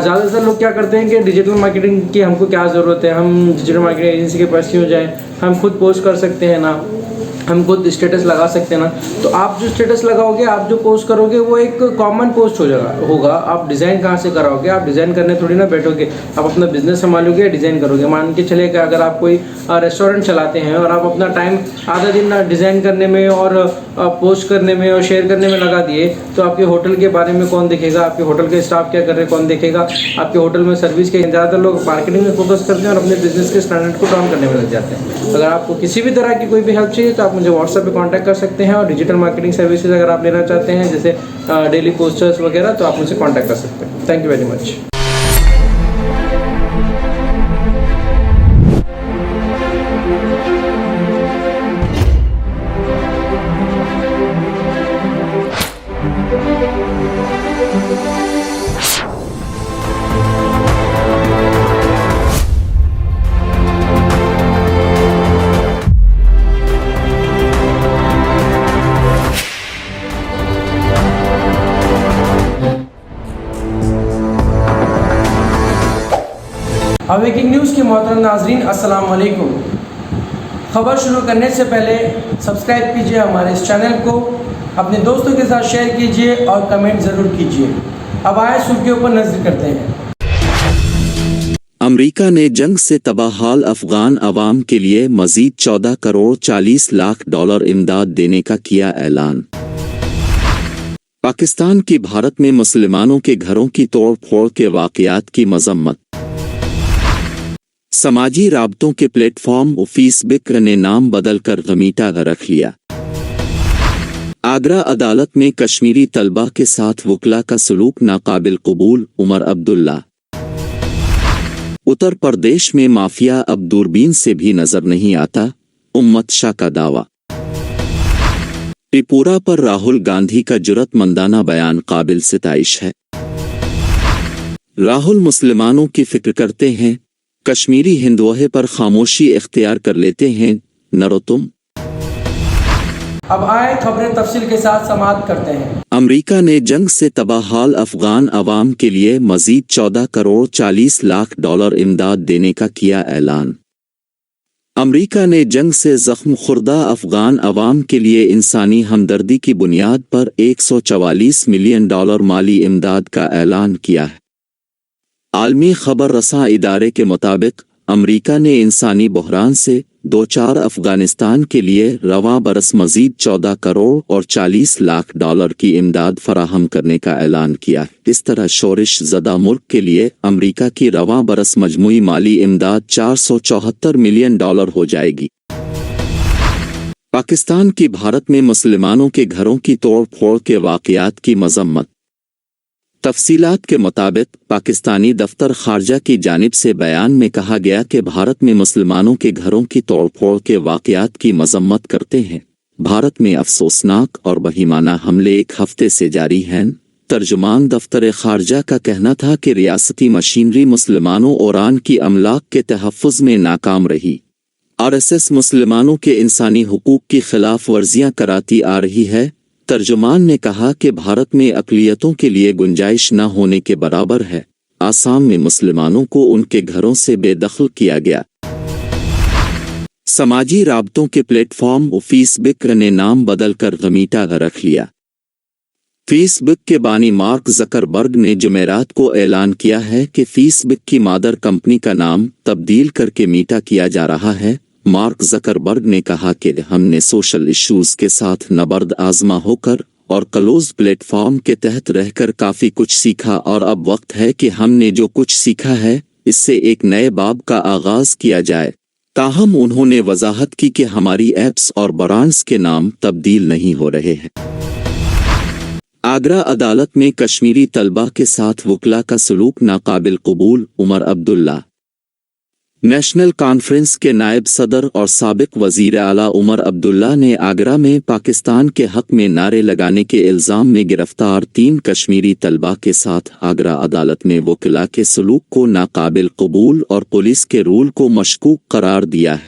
زیادہ تر لوگ کیا کرتے ہیں کہ ڈیجیٹل مارکیٹنگ کی ہم کو کیا ضرورت ہے، ہم ڈیجیٹل مارکیٹنگ ایجنسی کے پاس کیوں جائیں، ہم خود پوسٹ کر سکتے ہیں نا، ہم خود اسٹیٹس لگا سکتے ہیں نا. تو آپ جو اسٹیٹس لگاؤ گے، آپ جو پوسٹ کرو گے، وہ ایک کامن پوسٹ ہوگا. آپ ڈیزائن کہاں سے کراؤ گے؟ آپ ڈیزائن کرنے تھوڑی نا بیٹھو گے، آپ اپنا بزنس سنبھالو گے، ڈیزائن کرو گے. مان کے چلے کہ اگر آپ کوئی ریسٹورینٹ چلاتے ہیں اور آپ اپنا ٹائم آدھا دن ڈیزائن کرنے میں اور پوسٹ کرنے میں اور شیئر کرنے میں لگا دیے، تو آپ کے ہوٹل کے بارے میں کون دیکھے گا؟ آپ کے ہوٹل کے اسٹاف کیا کر رہے ہیں کون دیکھے گا؟ آپ کے ہوٹل میں سروس کے زیادہ تر لوگ مارکیٹنگ میں فوکس کرتے ہیں اور اپنے بزنس کے اسٹینڈرڈ کو ڈاؤن کرنے میں لگ جاتے ہیں. اگر آپ کو کسی بھی طرح کی کوئی بھی ہیلپ چاہیے تو آپ مجھے واٹس ایپ پہ کانٹیکٹ کر سکتے ہیں، اور ڈیجیٹل مارکیٹنگ سروسز اگر آپ لینا چاہتے ہیں جیسے ڈیلی پوسٹرز وغیرہ، تو آپ مجھ سے کانٹیکٹ کر سکتے ہیں. Thank you very much. Awaking News کے محترم ناظرین، السلام علیکم. خبر شروع کرنے سے پہلے سبسکرائب کیجیے ہمارے اس چینل کو، اپنے دوستوں کے ساتھ شیئر کیجیے اور کمنٹ ضرور کیجیے. اب آئے سرخیوں پر نظر کرتے ہیں. امریکہ نے جنگ سے تباہ حال افغان عوام کے لیے مزید 14 کروڑ 40 لاکھ ڈالر امداد دینے کا کیا اعلان. پاکستان کی بھارت میں مسلمانوں کے گھروں کی توڑ پھوڑ کے واقعات کی مذمت. سماجی رابطوں کے پلیٹ فارم فیس بک نے نام بدل کر غمیٹا رکھ لیا. آگرہ عدالت میں کشمیری طلبہ کے ساتھ وکلا کا سلوک ناقابل قبول، عمر عبداللہ. اتر پردیش میں مافیا اب دوربین سے بھی نظر نہیں آتا، امت شاہ کا دعویٰ. تریپورہ پر راہل گاندھی کا جرأت مندانہ بیان قابل ستائش ہے. راہل مسلمانوں کی فکر کرتے ہیں، کشمیری ہندوہ پر خاموشی اختیار کر لیتے ہیں. نروتم. اب آئے خبریں تفصیل کے ساتھ سماعت کرتے ہیں. امریکہ نے جنگ سے تباہ حال افغان عوام کے لیے مزید 14 کروڑ 40 لاکھ ڈالر امداد دینے کا کیا اعلان. امریکہ نے جنگ سے زخم خوردہ افغان عوام کے لیے انسانی ہمدردی کی بنیاد پر 144 ملین ڈالر مالی امداد کا اعلان کیا ہے. عالمی خبر رساں ادارے کے مطابق امریکہ نے انسانی بحران سے دوچار افغانستان کے لیے رواں برس مزید 14 کروڑ اور 40 لاکھ ڈالر کی امداد فراہم کرنے کا اعلان کیا. اس طرح شورش زدہ ملک کے لیے امریکہ کی رواں برس مجموعی مالی امداد 474 ملین ڈالر ہو جائے گی. پاکستان کی بھارت میں مسلمانوں کے گھروں کی توڑ پھوڑ کے واقعات کی مذمت. تفصیلات کے مطابق پاکستانی دفتر خارجہ کی جانب سے بیان میں کہا گیا کہ بھارت میں مسلمانوں کے گھروں کی توڑ پھوڑ کے واقعات کی مذمت کرتے ہیں. بھارت میں افسوسناک اور وہیمانہ حملے ایک ہفتے سے جاری ہیں. ترجمان دفتر خارجہ کا کہنا تھا کہ ریاستی مشینری مسلمانوں اوران کی املاک کے تحفظ میں ناکام رہی. RSS مسلمانوں کے انسانی حقوق کی خلاف ورزیاں کراتی آ رہی ہے. ترجمان نے کہا کہ بھارت میں اقلیتوں کے لیے گنجائش نہ ہونے کے برابر ہے. آسام میں مسلمانوں کو ان کے گھروں سے بے دخل کیا گیا. سماجی رابطوں کے پلیٹ فارم فیس بک نے نام بدل کر غمیٹا رکھ لیا. فیس بک کے بانی مارک زکربرگ نے جمعرات کو اعلان کیا ہے کہ فیس بک کی مادر کمپنی کا نام تبدیل کر کے میٹا کیا جا رہا ہے. مارک زکربرگ نے کہا کہ ہم نے سوشل ایشوز کے ساتھ نبرد آزما ہو کر اور کلوز پلیٹ فارم کے تحت رہ کر کافی کچھ سیکھا، اور اب وقت ہے کہ ہم نے جو کچھ سیکھا ہے اس سے ایک نئے باب کا آغاز کیا جائے. تاہم انہوں نے وضاحت کی کہ ہماری ایپس اور برانڈز کے نام تبدیل نہیں ہو رہے ہیں. آگرہ عدالت میں کشمیری طلبہ کے ساتھ وکلا کا سلوک ناقابل قبول، عمر عبداللہ. نیشنل کانفرنس کے نائب صدر اور سابق وزیر اعلیٰ عمر عبداللہ نے آگرہ میں پاکستان کے حق میں نعرے لگانے کے الزام میں گرفتار 3 کشمیری طلبہ کے ساتھ آگرہ عدالت میں وکلا کے سلوک کو ناقابل قبول اور پولیس کے رول کو مشکوک قرار دیا ہے.